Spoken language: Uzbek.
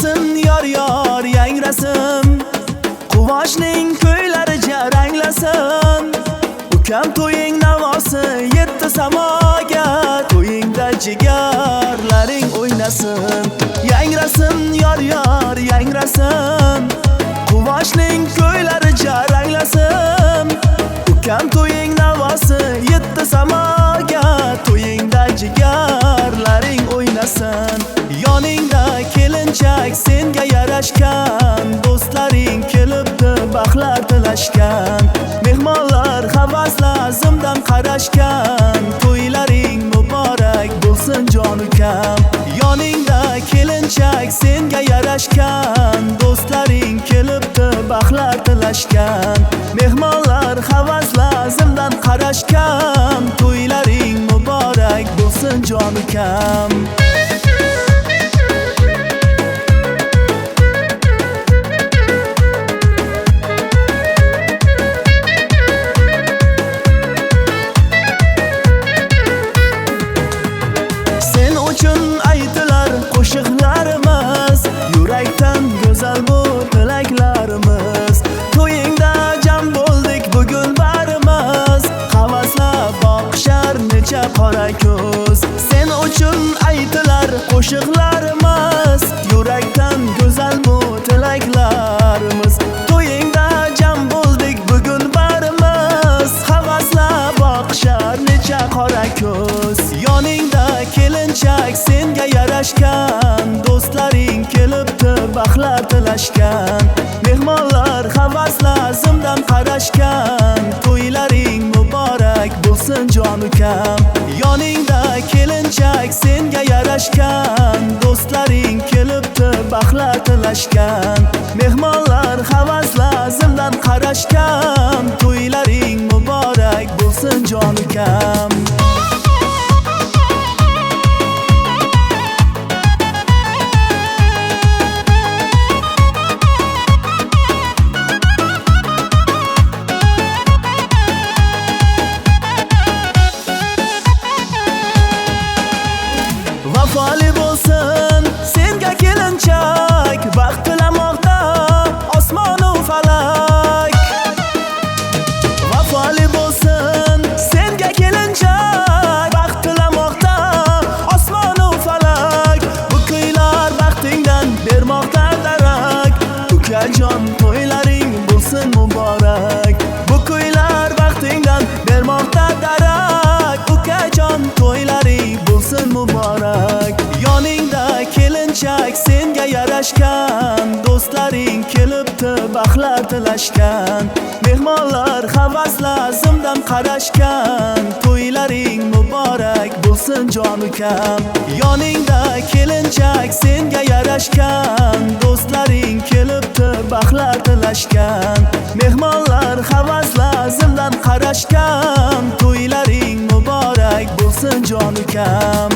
yangrasin yor yor yangrasin, quvonchning kuylari jaranglasin. Ukam to'ying navosi yetdi samoga, to'yingda jigarlaring o'ynasin. Yangrasin yor yor yangrasin, quvonchning kuylari jaranglasin. Ukam to'ying navosi yetdi samoga, to'yingda jigarlaring o'ynasin. Yoningda kelinchak senga yarashgan, do'stlaring kelibdi baxtlar tilashgan. Mehmonlar havasla zimdan qarashgan, to'ylaring muborak bo'lsin jon ukam. Yoningda kelinchak senga yarashgan, do'stlaring kelibdi baxtlar tilashgan. Mehmonlar havasla zimdan qarashgan, to'ylaring muborak bo'lsin jon ukam. Uchun aytilar qo'shiqlarimiz, yurakdan go'zal bu tilaklarimiz. To'yingda jam bo'ldik bugun barimiz, havaslab boqishar necha qora ko'z. Sen uchun aytilar qo'shiqlarimiz, yurakdan go'zal bu tilaklarimiz. To'yingda jam bo'ldik bugun barimiz, havaslab boqishar necha qora ko'z. Yoningda kelinchak senga yarashgan, do'stlaring kelibdi baxtlar tilashgan. Mehmonlar havasla zimdan qarashgan, to'ylaring muborak bo'lsin jon ukam. Yoningda kelinchak senga yarashgan, do'stlaring kelibdi baxtlar tilashgan. Mehmonlar havasla zimdan qarashgan, to'ylaring muborak bo'lsin jon ukam. Vafoli bo'lsin senga kelinchak, baxt tilamoqda osmon u falak. Vafoli bo'lsin senga kelinchak, baxt tilamoqda osmon u falak. Bu kuylar baxtingdan bermoqda darak, ukajon to'ylaring bo'lsin muborak. Bu kuylar baxtingdan bermoqda darak, ukajon to'ylaring bo'lsin muborak. Yoningda kelinchak senga yarashgan, do'stlaring kelibdi baxtlar tilashgan. Mehmonlar havasla zimdan qarashgan, to'ylaring muborak bo'lsin jon ukam. Yoningda kelinchak senga yarashgan, do'stlaring kelibdi baxtlar tilashgan. Mehmonlar havasla zimdan qarashgan, to'ylaring muborak bo'lsin jon ukam.